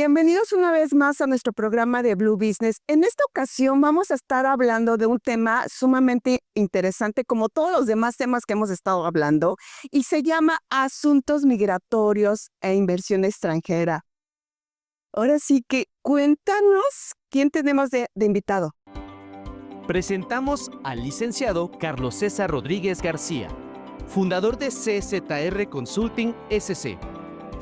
Bienvenidos una vez más a nuestro programa de Blue Business. En esta ocasión vamos a estar hablando de un tema sumamente interesante, como todos los demás temas que hemos estado hablando, y se llama Asuntos Migratorios e Inversión Extranjera. Ahora sí que cuéntanos quién tenemos de invitado. Presentamos al licenciado Carlos César Rodríguez García, fundador de CZR Consulting SC,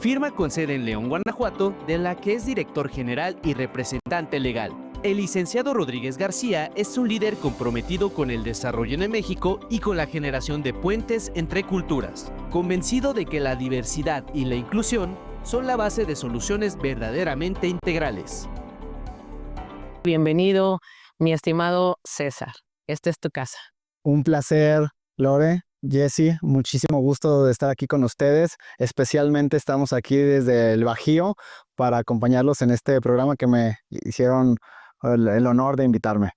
firma con sede en León, Guanajuato, de la que es director general y representante legal. El licenciado Rodríguez García es un líder comprometido con el desarrollo en México y con la generación de puentes entre culturas, convencido de que la diversidad y la inclusión son la base de soluciones verdaderamente integrales. Bienvenido, mi estimado César. Esta es tu casa. Un placer, Lore, Jessy, muchísimo gusto de estar aquí con ustedes. Especialmente estamos aquí desde el Bajío para acompañarlos en este programa que me hicieron el honor de invitarme.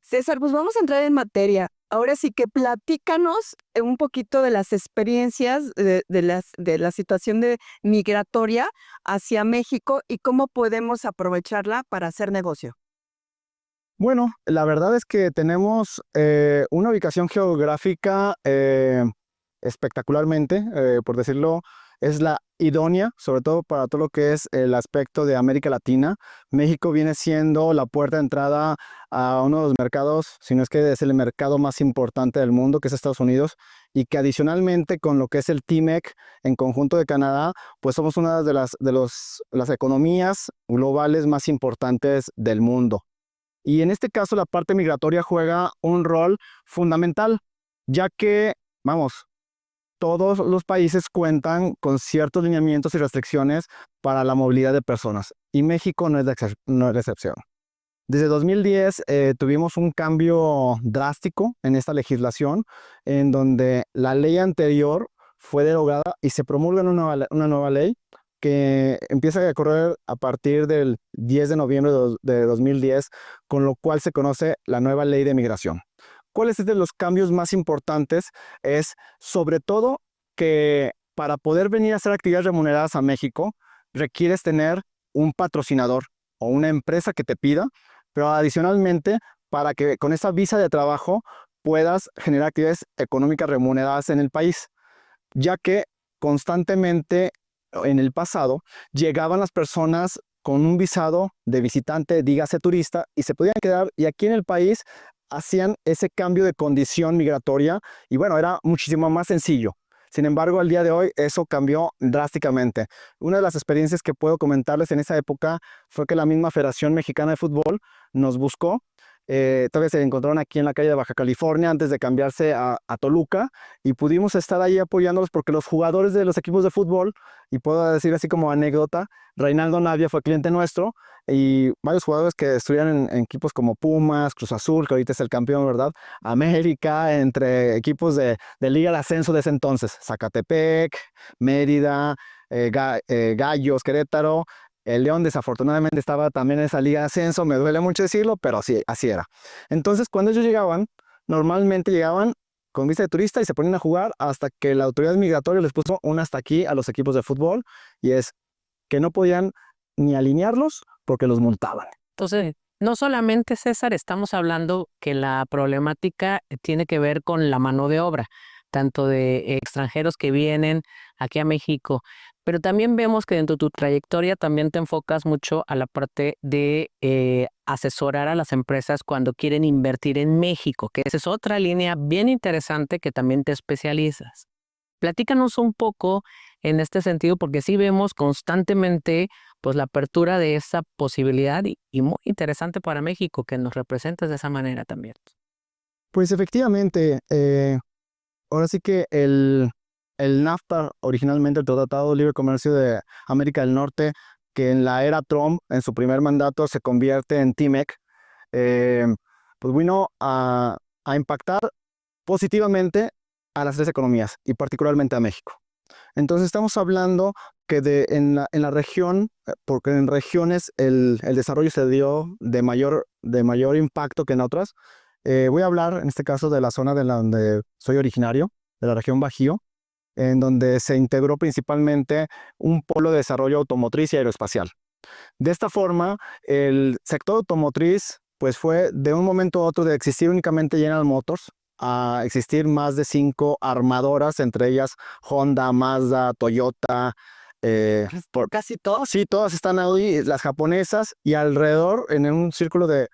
César, pues vamos a entrar en materia. Ahora sí que platícanos un poquito de las experiencias de la situación migratoria hacia México y cómo podemos aprovecharla para hacer negocio. Bueno, la verdad es que tenemos una ubicación geográfica espectacularmente, por decirlo, es la idónea, sobre todo para todo lo que es el aspecto de América Latina. México viene siendo la puerta de entrada a uno de los mercados, si no es que es el mercado más importante del mundo, que es Estados Unidos, y que adicionalmente con lo que es el TMEC en conjunto de Canadá, pues somos una de las economías globales más importantes del mundo. Y en este caso la parte migratoria juega un rol fundamental, ya que, todos los países cuentan con ciertos lineamientos y restricciones para la movilidad de personas, y México no es la excepción. Desde 2010 tuvimos un cambio drástico en esta legislación, en donde la ley anterior fue derogada y se promulga una nueva ley que empieza a correr a partir del 10 de noviembre de 2010, con lo cual se conoce la nueva ley de migración. ¿Cuáles es de los cambios más importantes? Es sobre todo que para poder venir a hacer actividades remuneradas a México, requieres tener un patrocinador o una empresa que te pida, pero adicionalmente para que con esa visa de trabajo puedas generar actividades económicas remuneradas en el país, ya que constantemente en el pasado llegaban las personas con un visado de visitante, dígase turista, y se podían quedar, y aquí en el país hacían ese cambio de condición migratoria, y bueno, era muchísimo más sencillo. Sin embargo, al día de hoy eso cambió drásticamente. Una de las experiencias que puedo comentarles en esa época fue que la misma Federación Mexicana de Fútbol nos buscó. Todavía se encontraron aquí en la calle de Baja California antes de cambiarse a Toluca, y pudimos estar ahí apoyándolos porque los jugadores de los equipos de fútbol, y puedo decir así como anécdota, Reinaldo Navia fue cliente nuestro, y varios jugadores que estuvieron en equipos como Pumas, Cruz Azul, que ahorita es el campeón, ¿verdad? América, entre equipos de Liga de Ascenso de ese entonces, Zacatepec, Mérida, Gallos, Querétaro. El León desafortunadamente estaba también en esa liga de ascenso, me duele mucho decirlo, pero sí, así era. Entonces, cuando ellos llegaban, normalmente llegaban con visa de turista y se ponían a jugar hasta que la autoridad migratoria les puso un hasta aquí a los equipos de fútbol, y es que no podían ni alinearlos porque los multaban. Entonces, no solamente, César, estamos hablando que la problemática tiene que ver con la mano de obra, tanto de extranjeros que vienen aquí a México, pero también vemos que dentro de tu trayectoria también te enfocas mucho a la parte de asesorar a las empresas cuando quieren invertir en México, que esa es otra línea bien interesante que también te especializas. Platícanos un poco en este sentido, porque sí vemos constantemente pues la apertura de esa posibilidad y muy interesante para México que nos representes de esa manera también. Pues efectivamente, ahora sí que el NAFTA, originalmente el Tratado de Libre Comercio de América del Norte, que en la era Trump, en su primer mandato, se convierte en TMEC, pues vino a impactar positivamente a las tres economías y particularmente a México. Entonces estamos hablando que en la región, porque en regiones el desarrollo se dio de mayor impacto que en otras. Voy a hablar en este caso de la zona de donde soy originario, de la región Bajío, en donde se integró principalmente un polo de desarrollo automotriz y aeroespacial. De esta forma, el sector automotriz pues fue de un momento a otro de existir únicamente General Motors a existir más de 5 armadoras, entre ellas Honda, Mazda, Toyota. Por casi todas, sí, todas están ahí, las japonesas, y alrededor, en un círculo de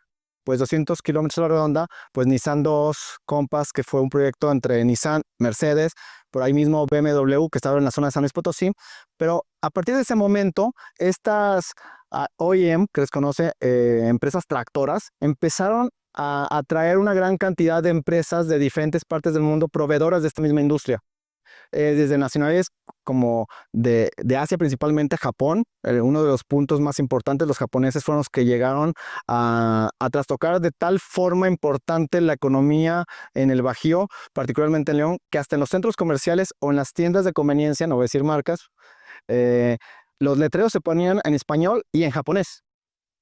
pues 200 kilómetros a la redonda, pues Nissan 2 Compass, que fue un proyecto entre Nissan, Mercedes, por ahí mismo BMW, que estaba en la zona de San Luis Potosí. Pero a partir de ese momento, estas OEM, que les conoce, empresas tractoras, empezaron a atraer una gran cantidad de empresas de diferentes partes del mundo, proveedoras de esta misma industria. Desde nacionales como de Asia, principalmente Japón. Uno de los puntos más importantes, los japoneses fueron los que llegaron a trastocar de tal forma importante la economía en el Bajío, particularmente en León, que hasta en los centros comerciales o en las tiendas de conveniencia, no voy a decir marcas, los letreros se ponían en español y en japonés,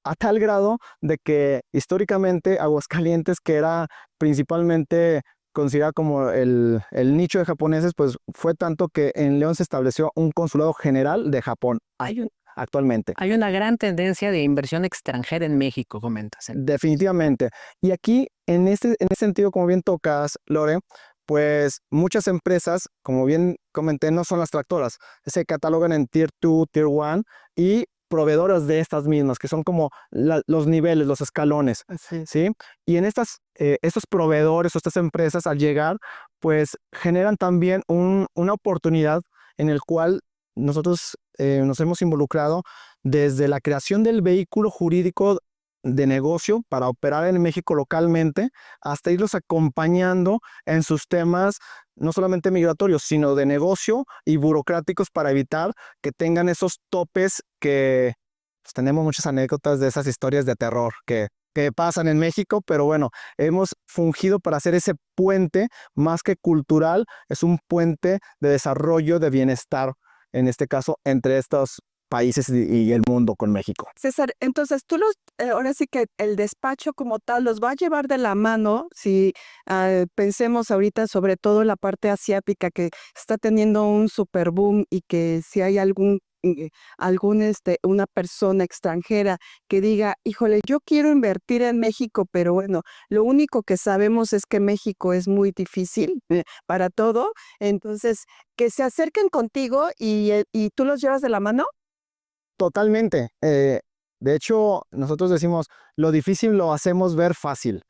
a tal grado de que históricamente Aguascalientes, que era principalmente considerada como el nicho de japoneses, pues fue tanto que en León se estableció un consulado general de Japón actualmente. Hay una gran tendencia de inversión extranjera en México, comentas. Definitivamente. Y aquí, en ese sentido, como bien tocas, Lore, pues muchas empresas, como bien comenté, no son las tractoras, se catalogan en Tier 2, Tier 1 y proveedoras de estas mismas, que son como los niveles, los escalones, ¿sí? Y en estos proveedores o estas empresas, al llegar, pues generan también una oportunidad en el cual nosotros nos hemos involucrado desde la creación del vehículo jurídico de negocio para operar en México localmente, hasta irlos acompañando en sus temas no solamente migratorios, sino de negocio y burocráticos, para evitar que tengan esos topes que pues, tenemos muchas anécdotas de esas historias de terror que pasan en México, pero bueno, hemos fungido para hacer ese puente más que cultural, es un puente de desarrollo, de bienestar, en este caso, entre estos países y el mundo con México. César, entonces tú ahora sí que el despacho como tal los va a llevar de la mano, si pensemos ahorita sobre todo la parte asiática que está teniendo un super boom, y que si hay una persona extranjera que diga, híjole, yo quiero invertir en México, pero bueno, lo único que sabemos es que México es muy difícil para todo, entonces que se acerquen contigo y tú los llevas de la mano. Totalmente. De hecho, nosotros decimos, lo difícil lo hacemos ver fácil.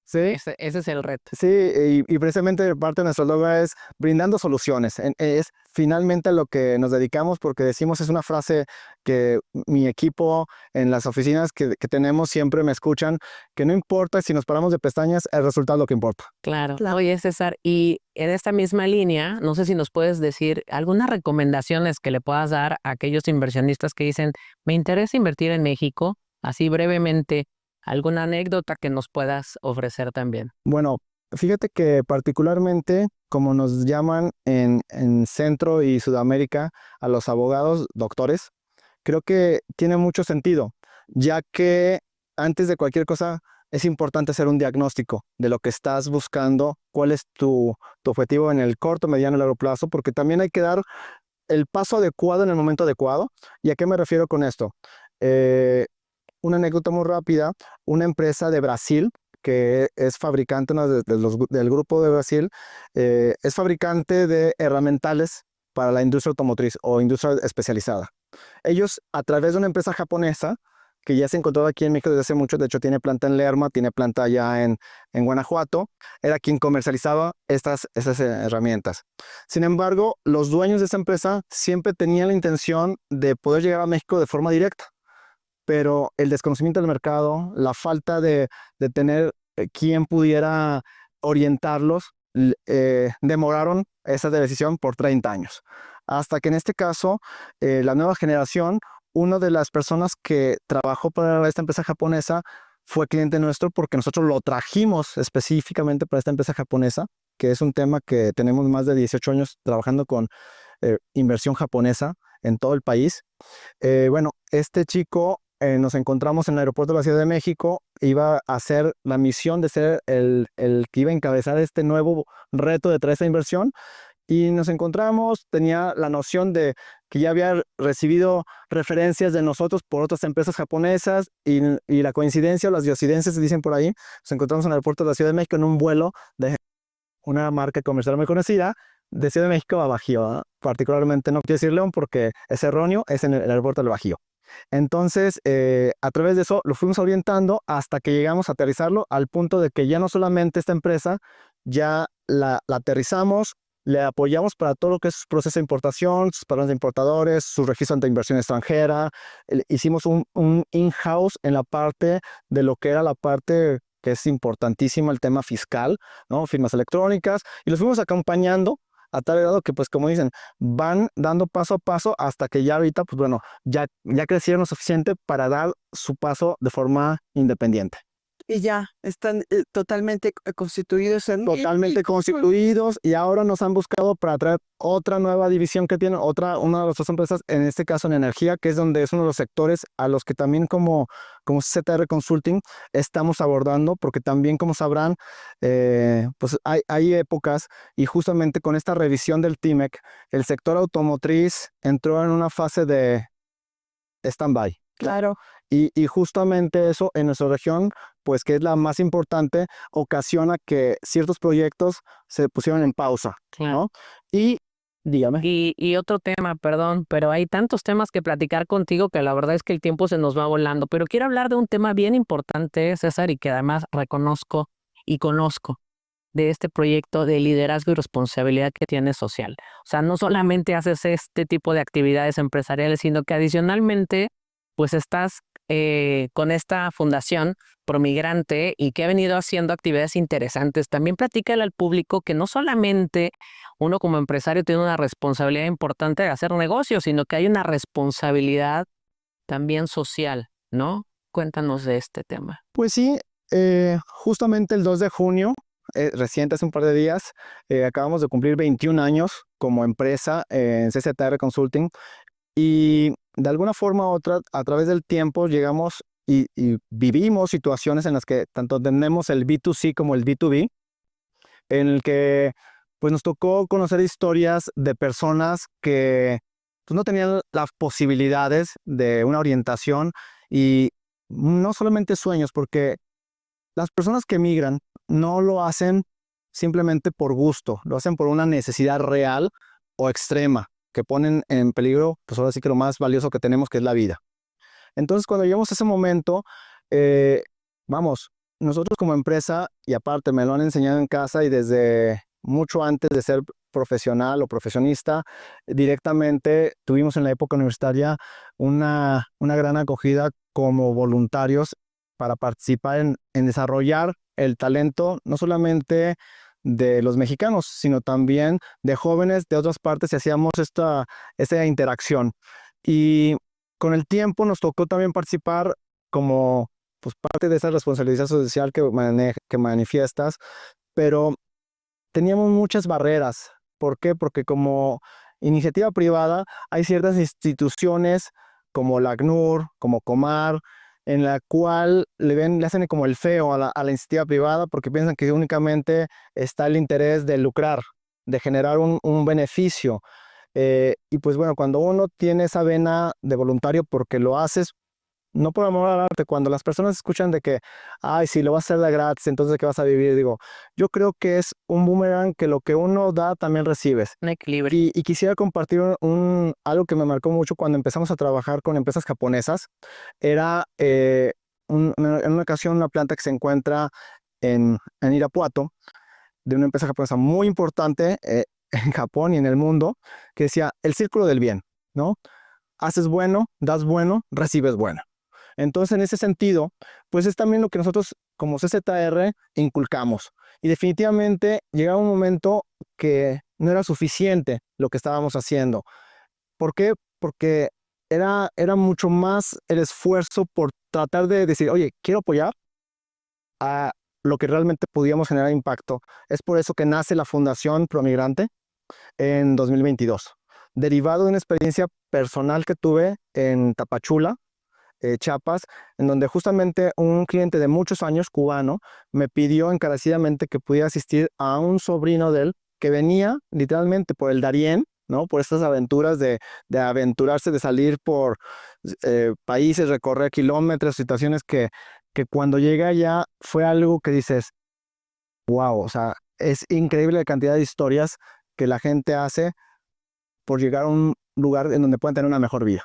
¿Sí? Ese es el reto. Sí, y precisamente parte de nuestro logo es brindando soluciones. Es finalmente lo que nos dedicamos, porque decimos, es una frase que mi equipo en las oficinas que tenemos siempre me escuchan, que no importa si nos paramos de pestañas, el resultado es lo que importa. Claro. Oye, César, y en esta misma línea, no sé si nos puedes decir algunas recomendaciones que le puedas dar a aquellos inversionistas que dicen, me interesa invertir en México, así brevemente. ¿Alguna anécdota que nos puedas ofrecer también? Bueno, fíjate que particularmente, como nos llaman en Centro y Sudamérica a los abogados, doctores, creo que tiene mucho sentido, ya que antes de cualquier cosa es importante hacer un diagnóstico de lo que estás buscando, cuál es tu objetivo en el corto, mediano y largo plazo, porque también hay que dar el paso adecuado en el momento adecuado. ¿Y a qué me refiero con esto? Una anécdota muy rápida, una empresa de Brasil que es fabricante del grupo de Brasil, es fabricante de herramientales para la industria automotriz o industria especializada. Ellos, a través de una empresa japonesa que ya se encontraba aquí en México desde hace mucho, de hecho tiene planta en Lerma, tiene planta allá en Guanajuato, era quien comercializaba estas herramientas. Sin embargo, los dueños de esa empresa siempre tenían la intención de poder llegar a México de forma directa, pero el desconocimiento del mercado, la falta de tener quien pudiera orientarlos, demoraron esa decisión por 30 años. Hasta que en este caso, la nueva generación, una de las personas que trabajó para esta empresa japonesa fue cliente nuestro, porque nosotros lo trajimos específicamente para esta empresa japonesa, que es un tema que tenemos más de 18 años trabajando con inversión japonesa en todo el país. Bueno, este chico nos encontramos en el aeropuerto de la Ciudad de México, iba a hacer la misión de ser el que iba a encabezar este nuevo reto de traer esta inversión, Y nos encontramos, tenía la noción de que ya había recibido referencias de nosotros por otras empresas japonesas y la coincidencia o las diosidencias se dicen por ahí. Nos encontramos en el aeropuerto de la Ciudad de México en un vuelo de una marca comercial muy conocida de Ciudad de México a Bajío, ¿verdad? Particularmente no quiero decir León porque es erróneo, es en el aeropuerto del Bajío. Entonces, a través de eso lo fuimos orientando hasta que llegamos a aterrizarlo al punto de que ya no solamente esta empresa, ya la aterrizamos, le apoyamos para todo lo que es su proceso de importación, sus padrones de importadores, su registro ante inversión extranjera. Hicimos un in-house en la parte de lo que era la parte que es importantísima, el tema fiscal, ¿no? Firmas electrónicas, y los fuimos acompañando a tal grado que, pues, como dicen, van dando paso a paso hasta que ya ahorita, pues bueno, ya crecieron lo suficiente para dar su paso de forma independiente. Y ya están totalmente constituidos en... Totalmente constituidos, y ahora nos han buscado para traer otra nueva división que tiene una de nuestras empresas, en este caso en energía, que es donde es uno de los sectores a los que también como ZR Consulting estamos abordando, porque también, como sabrán, pues hay épocas, y justamente con esta revisión del TIMEC, el sector automotriz entró en una fase de stand-by. Claro. Y justamente eso en nuestra región, pues que es la más importante, ocasiona que ciertos proyectos se pusieron en pausa, Claro. ¿no? Y dígame. Y otro tema, perdón, pero hay tantos temas que platicar contigo que la verdad es que el tiempo se nos va volando. Pero quiero hablar de un tema bien importante, César, y que además reconozco y conozco de este proyecto de liderazgo y responsabilidad que tiene social. O sea, no solamente haces este tipo de actividades empresariales, sino que adicionalmente, pues estás con esta fundación Promigrante y que ha venido haciendo actividades interesantes. También platícale al público que no solamente uno como empresario tiene una responsabilidad importante de hacer negocios, sino que hay una responsabilidad también social, ¿no? Cuéntanos de este tema. Pues sí, justamente el 2 de junio, reciente, hace un par de días, acabamos de cumplir 21 años como empresa en CZR Consulting, y de alguna forma u otra, a través del tiempo llegamos y vivimos situaciones en las que tanto tenemos el B2C como el B2B, en el que pues nos tocó conocer historias de personas que pues, no tenían las posibilidades de una orientación, y no solamente sueños, porque las personas que migran no lo hacen simplemente por gusto, lo hacen por una necesidad real o extrema, que ponen en peligro, pues ahora sí que lo más valioso que tenemos, que es la vida. Entonces, cuando llegamos a ese momento, vamos, nosotros como empresa, y aparte me lo han enseñado en casa y desde mucho antes de ser profesional o profesionista, directamente tuvimos en la época universitaria una gran acogida como voluntarios para participar en desarrollar el talento, no solamente de los mexicanos, sino también de jóvenes de otras partes, y hacíamos esta interacción. Y con el tiempo nos tocó también participar como pues, parte de esa responsabilidad social que manifiestas, pero teníamos muchas barreras. ¿Por qué? Porque como iniciativa privada hay ciertas instituciones como la ACNUR, como Comar, en la cual le hacen como el feo a la iniciativa privada, porque piensan que únicamente está el interés de lucrar, de generar un beneficio. Y pues bueno, cuando uno tiene esa vena de voluntario porque lo haces, no por amor al arte, cuando las personas escuchan de que, ay, si lo vas a hacer de gratis, entonces ¿de qué vas a vivir? Digo, yo creo que es un boomerang, que lo que uno da también recibes. Un equilibrio. Y quisiera compartir algo que me marcó mucho cuando empezamos a trabajar con empresas japonesas. Era en una ocasión una planta que se encuentra en Irapuato, de una empresa japonesa muy importante en Japón y en el mundo, que decía el círculo del bien, ¿no? Haces bueno, das bueno, recibes bueno. Entonces, en ese sentido, pues es también lo que nosotros como CZR inculcamos. Y definitivamente llegaba un momento que no era suficiente lo que estábamos haciendo. ¿Por qué? Porque era mucho más el esfuerzo por tratar de decir, oye, quiero apoyar a lo que realmente podíamos generar impacto. Es por eso que nace la Fundación Promigrante en 2022, derivado de una experiencia personal que tuve en Tapachula, Chiapas, en donde justamente un cliente de muchos años, cubano, me pidió encarecidamente que pudiera asistir a un sobrino de él que venía literalmente por el Darién, ¿no? Por estas aventuras de aventurarse, de salir por países, recorrer kilómetros, situaciones que cuando llega allá fue algo que dices, wow, o sea, es increíble la cantidad de historias que la gente hace por llegar a un lugar en donde puedan tener una mejor vida.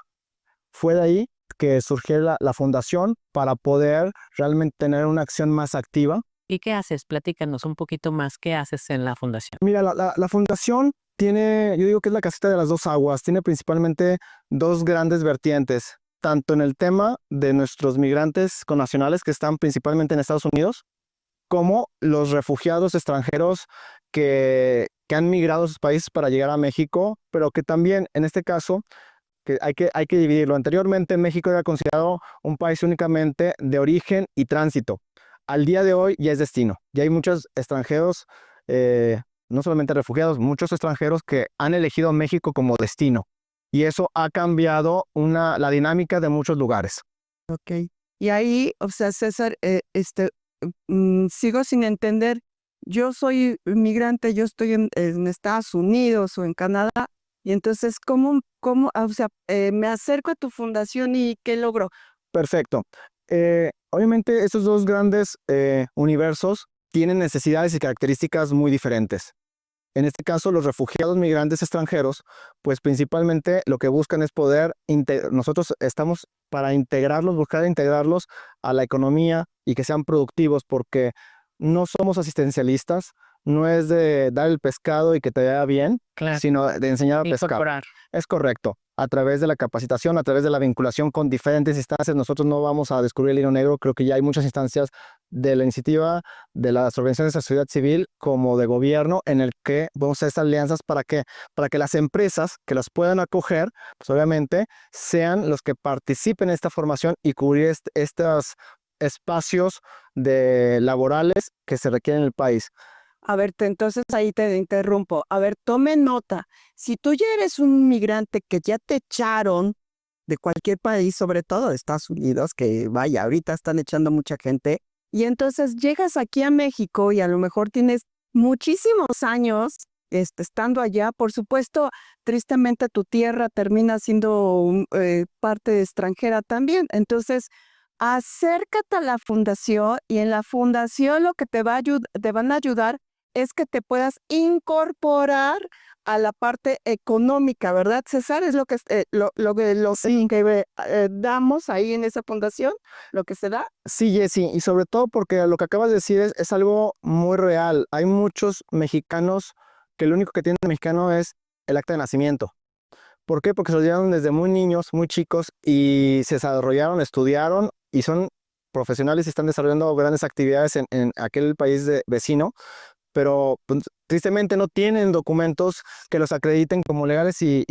Fue de ahí que surgió la fundación para poder realmente tener una acción más activa. ¿Y qué haces? Platícanos un poquito más. ¿Qué haces en la fundación? Mira, la fundación tiene, yo digo que es la casita de las dos aguas, tiene principalmente dos grandes vertientes, tanto en el tema de nuestros migrantes connacionales que están principalmente en Estados Unidos, como los refugiados extranjeros que han migrado a sus países para llegar a México, pero que también en este caso que hay que dividirlo. Anteriormente México era considerado un país únicamente de origen y tránsito. Al día de hoy ya es destino. Ya hay muchos extranjeros, no solamente refugiados, muchos extranjeros que han elegido México como destino. Y eso ha cambiado la dinámica de muchos lugares. Ok. Y ahí, o sea, César, sigo sin entender. Yo soy migrante, yo estoy en Estados Unidos o en Canadá. Y entonces, ¿cómo, o sea, me acerco a tu fundación y qué logro? Perfecto. Obviamente estos dos grandes universos tienen necesidades y características muy diferentes. En este caso, los refugiados migrantes extranjeros, pues principalmente lo que buscan es poder, nosotros estamos para integrarlos, buscar integrarlos a la economía y que sean productivos, porque no somos asistencialistas, no es de dar el pescado y que te vaya bien, Claro. sino de enseñar a pescar. Incorporar. Es correcto. A través de la capacitación, a través de la vinculación con diferentes instancias, nosotros no vamos a descubrir el hilo negro. Creo que ya hay muchas instancias de la iniciativa, de las organizaciones de la sociedad civil, como de gobierno, en el que vamos a hacer estas alianzas para que las empresas que las puedan acoger, pues obviamente sean los que participen en esta formación y cubrir estos espacios laborales que se requieren en el país. A ver, entonces ahí te interrumpo. A ver, tome nota. Si tú ya eres un migrante que ya te echaron de cualquier país, sobre todo de Estados Unidos, que vaya, ahorita están echando mucha gente, y entonces llegas aquí a México y a lo mejor tienes muchísimos años estando allá, por supuesto, tristemente tu tierra termina siendo parte extranjera también. Entonces, acércate a la fundación y en la fundación lo que te van a ayudar es que te puedas incorporar a la parte económica, ¿verdad, César? Es lo que Sí. damos ahí en esa fundación, lo que se da. Sí, Jessy, y sobre todo porque lo que acabas de decir es algo muy real. Hay muchos mexicanos que lo único que tienen de mexicano es el acta de nacimiento. ¿Por qué? Porque se los llevaron desde muy niños, muy chicos, y se desarrollaron, estudiaron, y son profesionales y están desarrollando grandes actividades en aquel país vecino, pero pues, tristemente no tienen documentos que los acrediten como legales y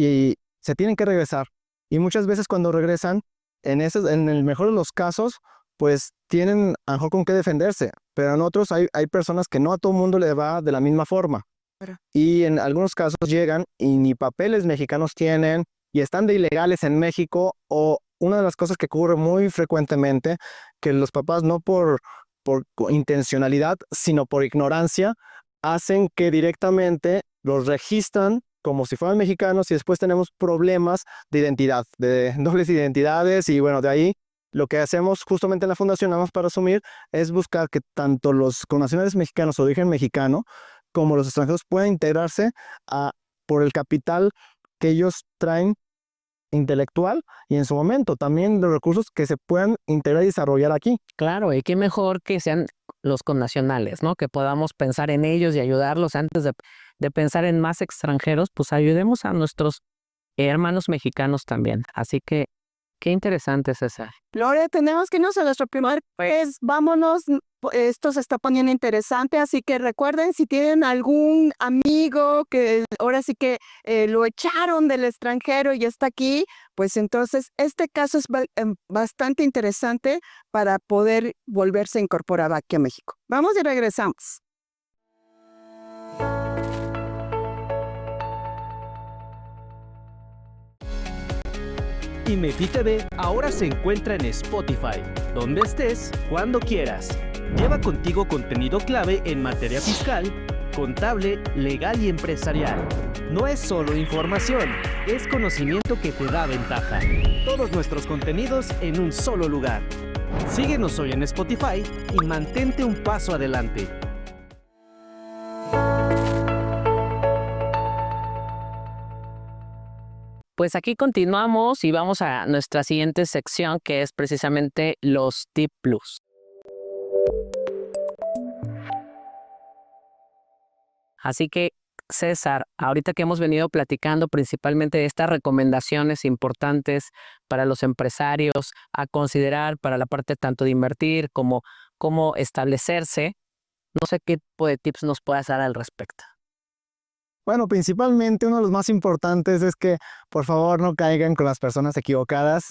se tienen que regresar. Y muchas veces cuando regresan, en el mejor de los casos, pues tienen a lo mejor con qué defenderse, pero en otros hay personas que no a todo mundo le va de la misma forma. Claro. Y en algunos casos llegan y ni papeles mexicanos tienen y están de ilegales en México, o una de las cosas que ocurre muy frecuentemente, que los papás no por intencionalidad, sino por ignorancia, hacen que directamente los registran como si fueran mexicanos y después tenemos problemas de identidad, de dobles identidades. Y bueno, de ahí lo que hacemos justamente en la fundación, nada más para resumir, es buscar que tanto los connacionales mexicanos o de origen mexicano como los extranjeros puedan integrarse por el capital que ellos traen intelectual y en su momento también los recursos que se puedan integrar y desarrollar aquí. Claro, y qué mejor que sean los connacionales, ¿no? Que podamos pensar en ellos y ayudarlos antes de pensar en más extranjeros, pues ayudemos a nuestros hermanos mexicanos también. Así que, qué interesante, César. Gloria, tenemos que irnos a nuestro primer pues vámonos. Esto se está poniendo interesante, así que recuerden, si tienen algún amigo que ahora sí que lo echaron del extranjero y está aquí, pues entonces este caso es bastante interesante para poder volverse a incorporar aquí a México. Vamos y regresamos. IMEFI TV ahora se encuentra en Spotify, donde estés, cuando quieras. Lleva contigo contenido clave en materia fiscal, contable, legal y empresarial. No es solo información, es conocimiento que te da ventaja. Todos nuestros contenidos en un solo lugar. Síguenos hoy en Spotify y mantente un paso adelante. Pues aquí continuamos y vamos a nuestra siguiente sección, que es precisamente los Tip Plus. Así que, César, ahorita que hemos venido platicando principalmente de estas recomendaciones importantes para los empresarios a considerar para la parte tanto de invertir como cómo establecerse, no sé qué tipo de tips nos puedas dar al respecto. Bueno, principalmente uno de los más importantes es que por favor no caigan con las personas equivocadas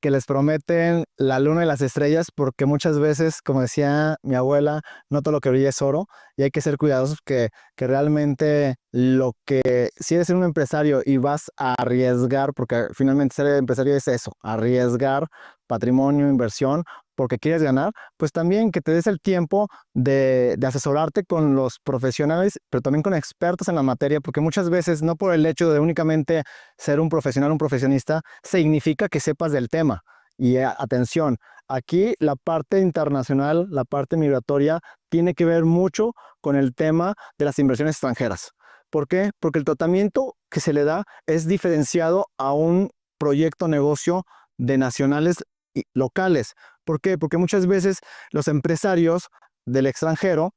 que les prometen la luna y las estrellas, porque muchas veces, como decía mi abuela, no todo lo que brilla es oro, y hay que ser cuidadosos que realmente lo que, si eres un empresario y vas a arriesgar, porque finalmente ser empresario es eso, arriesgar patrimonio, inversión, porque quieres ganar, pues también que te des el tiempo de asesorarte con los profesionales, pero también con expertos en la materia, porque muchas veces no por el hecho de únicamente ser un profesional, un profesionista, significa que sepas del tema. Y atención, aquí la parte internacional, la parte migratoria, tiene que ver mucho con el tema de las inversiones extranjeras. ¿Por qué? Porque el tratamiento que se le da es diferenciado a un proyecto negocio de nacionales y locales. ¿Por qué? Porque muchas veces los empresarios del extranjero,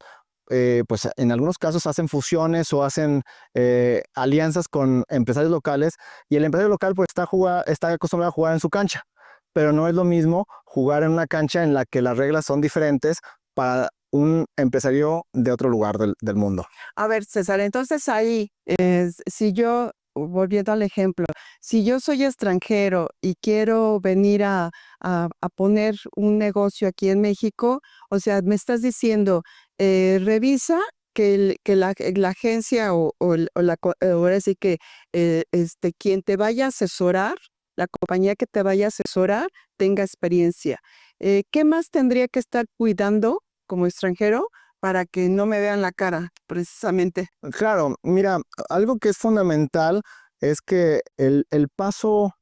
pues en algunos casos hacen fusiones o hacen alianzas con empresarios locales, y el empresario local pues está acostumbrado a jugar en su cancha, pero no es lo mismo jugar en una cancha en la que las reglas son diferentes para un empresario de otro lugar del mundo. A ver, César, entonces ahí, si yo, volviendo al ejemplo, si yo soy extranjero y quiero venir a poner un negocio aquí en México, o sea, me estás diciendo, revisa que la agencia ahora sí que quien te vaya a asesorar, la compañía que te vaya a asesorar, tenga experiencia. ¿Qué más tendría que estar cuidando como extranjero para que no me vean la cara, precisamente? Claro, mira, algo que es fundamental es que el paso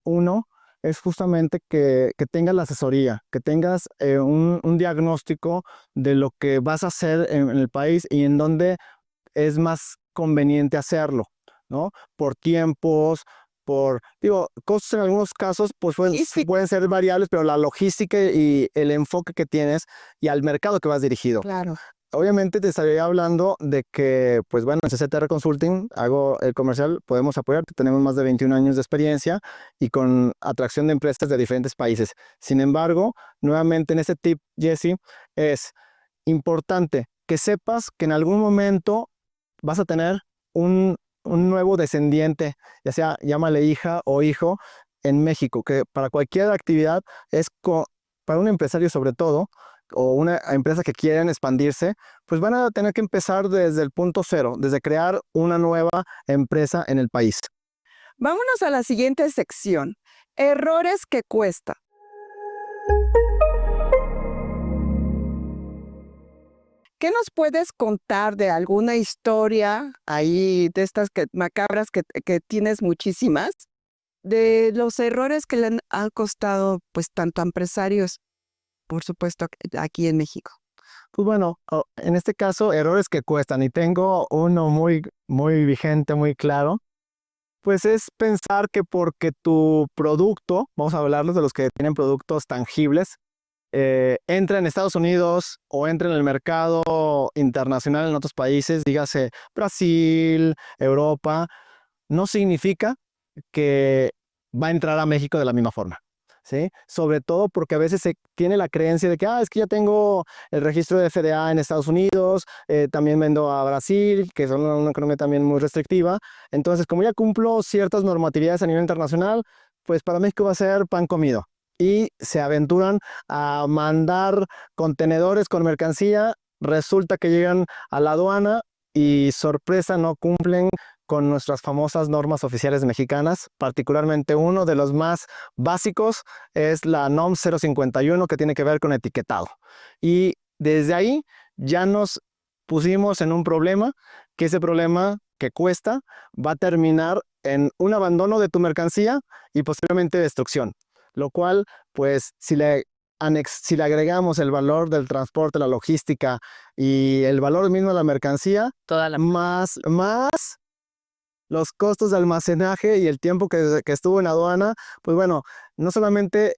uno es justamente que tengas la asesoría, que tengas un diagnóstico de lo que vas a hacer en el país y en dónde es más conveniente hacerlo, ¿no? Por tiempos, costos en algunos casos, pues pueden ser variables, pero la logística y el enfoque que tienes y al mercado que vas dirigido. Claro. Obviamente te estaría hablando de que, pues bueno, en CCTR Consulting, hago el comercial, podemos apoyarte, tenemos más de 21 años de experiencia y con atracción de empresas de diferentes países. Sin embargo, nuevamente en este tip, Jesse, es importante que sepas que en algún momento vas a tener un nuevo descendiente, ya sea llámale hija o hijo, en México, que para cualquier actividad para un empresario sobre todo, o una empresa que quieren expandirse, pues van a tener que empezar desde el punto cero, desde crear una nueva empresa en el país. Vámonos a la siguiente sección. Errores que cuesta. ¿Qué nos puedes contar de alguna historia ahí de estas macabras que tienes muchísimas, de los errores que le han costado pues tanto a empresarios, por supuesto, aquí en México? Pues bueno, en este caso, errores que cuestan, y tengo uno muy, muy vigente, muy claro, pues es pensar que porque tu producto, vamos a hablarlos de los que tienen productos tangibles, entra en Estados Unidos o entra en el mercado internacional en otros países, dígase Brasil, Europa, no significa que va a entrar a México de la misma forma, ¿sí? Sobre todo porque a veces se tiene la creencia de que es que ya tengo el registro de FDA en Estados Unidos, también vendo a Brasil, que son una economía también muy restrictiva. Entonces, como ya cumplo ciertas normatividades a nivel internacional, pues para México va a ser pan comido. Y se aventuran a mandar contenedores con mercancía, resulta que llegan a la aduana y sorpresa, no cumplen con nuestras famosas normas oficiales mexicanas. Particularmente uno de los más básicos es la NOM 051, que tiene que ver con etiquetado. Y desde ahí ya nos pusimos en un problema, que ese problema que cuesta va a terminar en un abandono de tu mercancía y posteriormente destrucción. Lo cual, pues, si le agregamos el valor del transporte, la logística y el valor mismo de la mercancía, Toda la... más los costos de almacenaje y el tiempo que estuvo en aduana, pues bueno, no solamente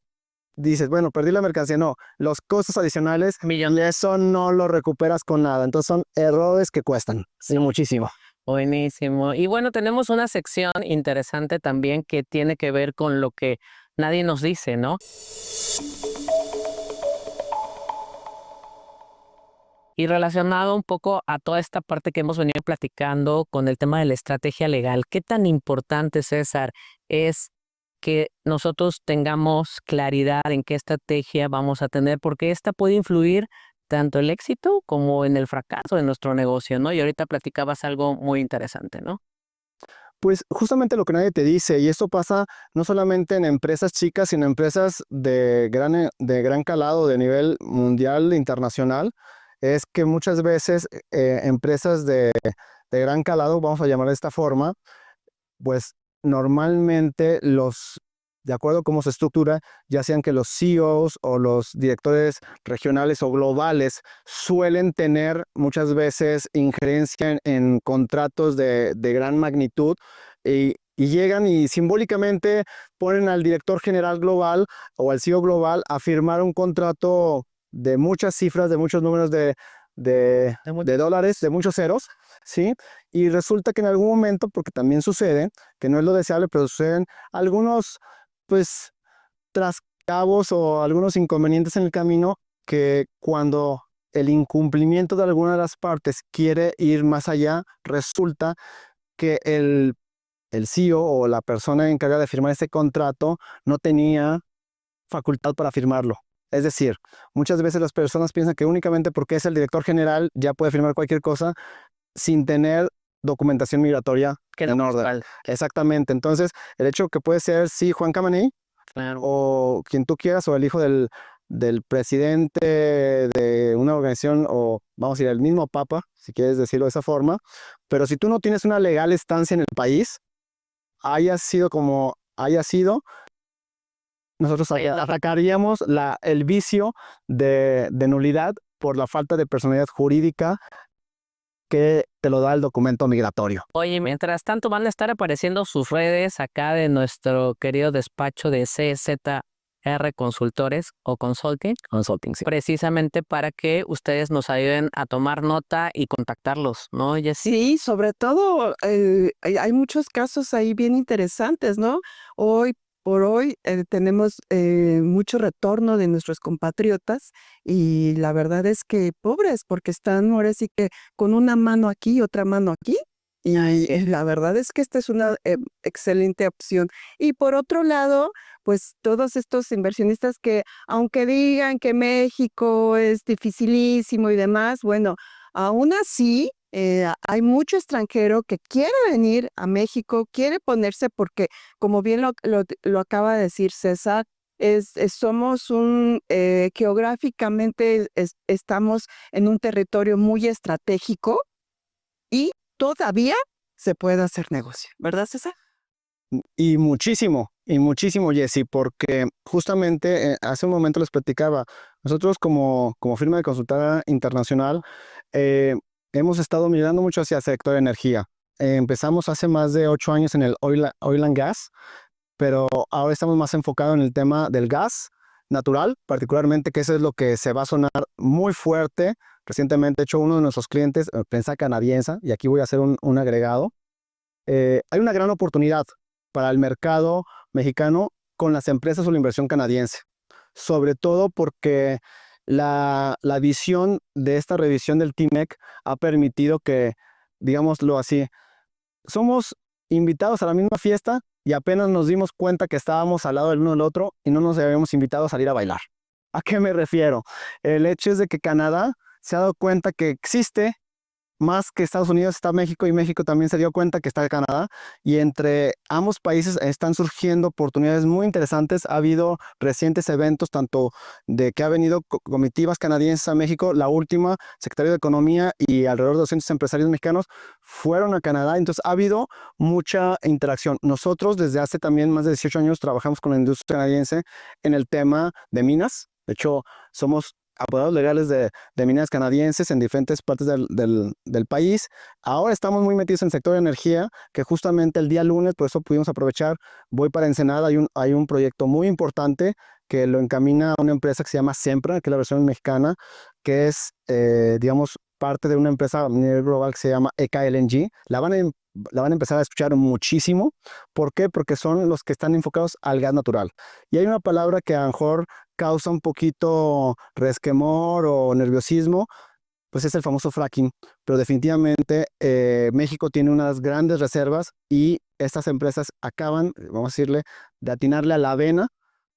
dices, bueno, perdí la mercancía, no, los costos adicionales, Millón. y eso no lo recuperas con nada. Entonces son errores que cuestan, sí, muchísimo. Buenísimo. Y bueno, tenemos una sección interesante también que tiene que ver con lo que nadie nos dice, ¿no? Y relacionado un poco a toda esta parte que hemos venido platicando con el tema de la estrategia legal, ¿qué tan importante, César, es que nosotros tengamos claridad en qué estrategia vamos a tener? Porque esta puede influir tanto el éxito como en el fracaso de nuestro negocio, ¿no? Y ahorita platicabas algo muy interesante, ¿no? Pues justamente lo que nadie te dice, y esto pasa no solamente en empresas chicas, sino en empresas de gran calado, de nivel mundial, internacional, es que muchas veces empresas de gran calado, vamos a llamar de esta forma, pues normalmente de acuerdo a cómo se estructura, ya sean que los CEOs o los directores regionales o globales suelen tener muchas veces injerencia en contratos de gran magnitud y llegan y simbólicamente ponen al director general global o al CEO global a firmar un contrato de muchas cifras, de muchos números de dólares, de muchos ceros, ¿sí? Y resulta que en algún momento, porque también sucede, que no es lo deseable, pero suceden algunos, pues, trascabos o algunos inconvenientes en el camino que cuando el incumplimiento de alguna de las partes quiere ir más allá, resulta que el CEO o la persona encargada de firmar ese contrato no tenía facultad para firmarlo. Es decir, muchas veces las personas piensan que únicamente porque es el director general ya puede firmar cualquier cosa sin tener documentación migratoria Que en no orden. respalda. Exactamente. Entonces, el hecho que puede ser, sí, Juan Camaní, Claro. o quien tú quieras, o el hijo del presidente de una organización, o vamos a decir, el mismo papa, si quieres decirlo de esa forma, pero si tú no tienes una legal estancia en el país, haya sido como haya sido, nosotros atacaríamos el vicio de nulidad por la falta de personalidad jurídica que te lo da el documento migratorio. Oye, mientras tanto van a estar apareciendo sus redes acá de nuestro querido despacho de CZR Consultores o Consulting, Sí. precisamente para que ustedes nos ayuden a tomar nota y contactarlos, ¿no? Sí, sobre todo hay muchos casos ahí bien interesantes, ¿no? Hoy por hoy tenemos mucho retorno de nuestros compatriotas y la verdad es que pobres porque están ahora sí que con una mano aquí y otra mano aquí. Y la verdad es que esta es una excelente opción. Y por otro lado, pues todos estos inversionistas que aunque digan que México es dificilísimo y demás, bueno, aún así, hay mucho extranjero que quiere venir a México, quiere ponerse porque, como bien lo acaba de decir César, somos geográficamente estamos en un territorio muy estratégico y todavía se puede hacer negocio, ¿verdad, César? Y muchísimo, Jessy, porque justamente hace un momento les platicaba, nosotros como firma de consultora internacional hemos estado mirando mucho hacia el sector de energía. Empezamos hace más de 8 años en el oil and gas, pero ahora estamos más enfocados en el tema del gas natural, particularmente, que eso es lo que se va a sonar muy fuerte. Recientemente, de hecho, uno de nuestros clientes, prensa canadiense, y aquí voy a hacer un agregado, hay una gran oportunidad para el mercado mexicano con las empresas o la inversión canadiense, sobre todo porque la visión de esta revisión del TIMEC ha permitido que, digámoslo así, somos invitados a la misma fiesta y apenas nos dimos cuenta que estábamos al lado del uno del otro y no nos habíamos invitado a salir a bailar. ¿A qué me refiero? El hecho es de que Canadá se ha dado cuenta que existe más que Estados Unidos está México, y México también se dio cuenta que está Canadá, y entre ambos países están surgiendo oportunidades muy interesantes. Ha habido recientes eventos, tanto de que ha venido comitivas canadienses a México, la última, Secretario de Economía y alrededor de 200 empresarios mexicanos fueron a Canadá, entonces ha habido mucha interacción. Nosotros desde hace también más de 18 años trabajamos con la industria canadiense en el tema de minas. De hecho, somos apoderados legales de minas canadienses en diferentes partes del país. Ahora estamos muy metidos en el sector de energía, que justamente el día lunes, por eso pudimos aprovechar, voy para Ensenada, hay un proyecto muy importante que lo encamina una empresa que se llama Sempra, que es la versión mexicana, que es, digamos, parte de una empresa a nivel global que se llama EKLNG. La van a empezar a escuchar muchísimo. ¿Por qué? Porque son los que están enfocados al gas natural. Y hay una palabra que a lo mejor causa un poquito resquemor o nerviosismo, pues es el famoso fracking. Pero definitivamente México tiene unas grandes reservas y estas empresas acaban, vamos a decirle, de atinarle a la vena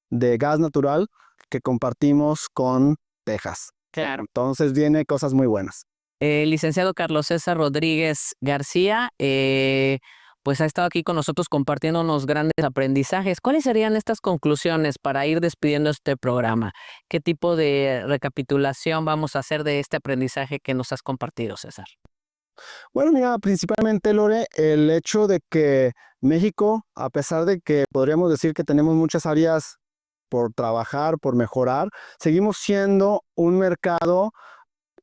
de gas natural que compartimos con Texas. Claro. Entonces viene cosas muy buenas. Licenciado Carlos César Rodríguez García, pues ha estado aquí con nosotros compartiéndonos grandes aprendizajes. ¿Cuáles serían estas conclusiones para ir despidiendo este programa? ¿Qué tipo de recapitulación vamos a hacer de este aprendizaje que nos has compartido, César? Bueno, mira, principalmente, Lore, el hecho de que México, a pesar de que podríamos decir que tenemos muchas áreas por trabajar, por mejorar, seguimos siendo un mercado,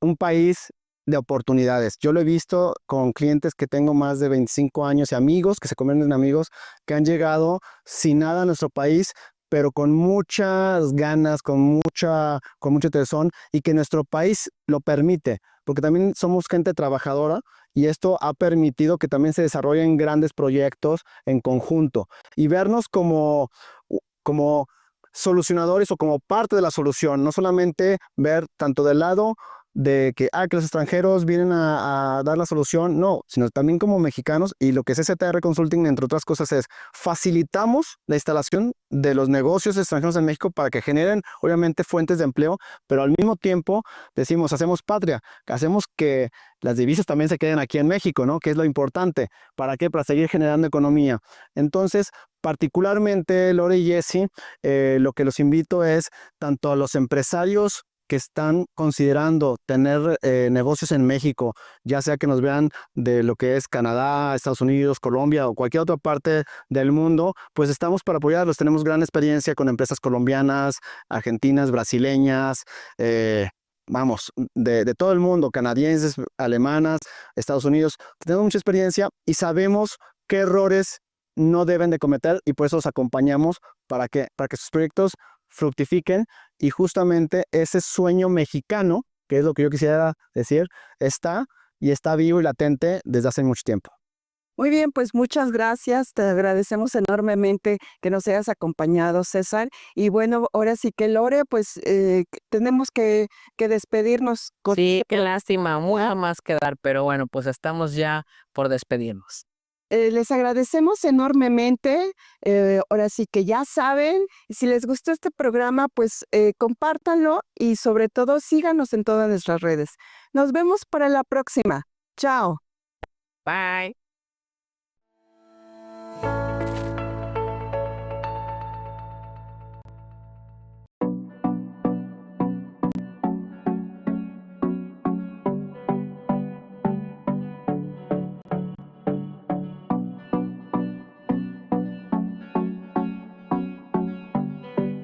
un país de oportunidades. Yo lo he visto con clientes que tengo más de 25 años y amigos que se convierten en amigos, que han llegado sin nada a nuestro país, pero con muchas ganas, con mucho tesón, y que nuestro país lo permite, porque también somos gente trabajadora y esto ha permitido que también se desarrollen grandes proyectos en conjunto y vernos como solucionadores o como parte de la solución, no solamente ver tanto del lado de que los extranjeros vienen a dar la solución, no, sino también como mexicanos. Y lo que es CZR Consulting, entre otras cosas, es facilitamos la instalación de los negocios extranjeros en México para que generen, obviamente, fuentes de empleo, pero al mismo tiempo decimos, hacemos patria, hacemos que las divisas también se queden aquí en México, ¿no? Que es lo importante. ¿Para qué? Para seguir generando economía. Entonces, particularmente, Lore y Jesse, lo que los invito es tanto a los empresarios que están considerando tener negocios en México, ya sea que nos vean de lo que es Canadá, Estados Unidos, Colombia o cualquier otra parte del mundo, pues estamos para apoyarlos. Tenemos gran experiencia con empresas colombianas, argentinas, brasileñas, vamos, de todo el mundo, canadienses, alemanas, Estados Unidos. Tenemos mucha experiencia y sabemos qué errores no deben de cometer, y por eso los acompañamos para que sus proyectos fructifiquen, y justamente ese sueño mexicano, que es lo que yo quisiera decir, está vivo y latente desde hace mucho tiempo. Muy bien, pues muchas gracias. Te agradecemos enormemente que nos hayas acompañado, César. Y bueno, ahora sí que Lore, pues tenemos que despedirnos. Sí, qué lástima, mucha más que dar, pero bueno, pues estamos ya por despedirnos. Les agradecemos enormemente. Ahora sí que ya saben, si les gustó este programa, pues compártanlo y sobre todo síganos en todas nuestras redes. Nos vemos para la próxima. Chao. Bye.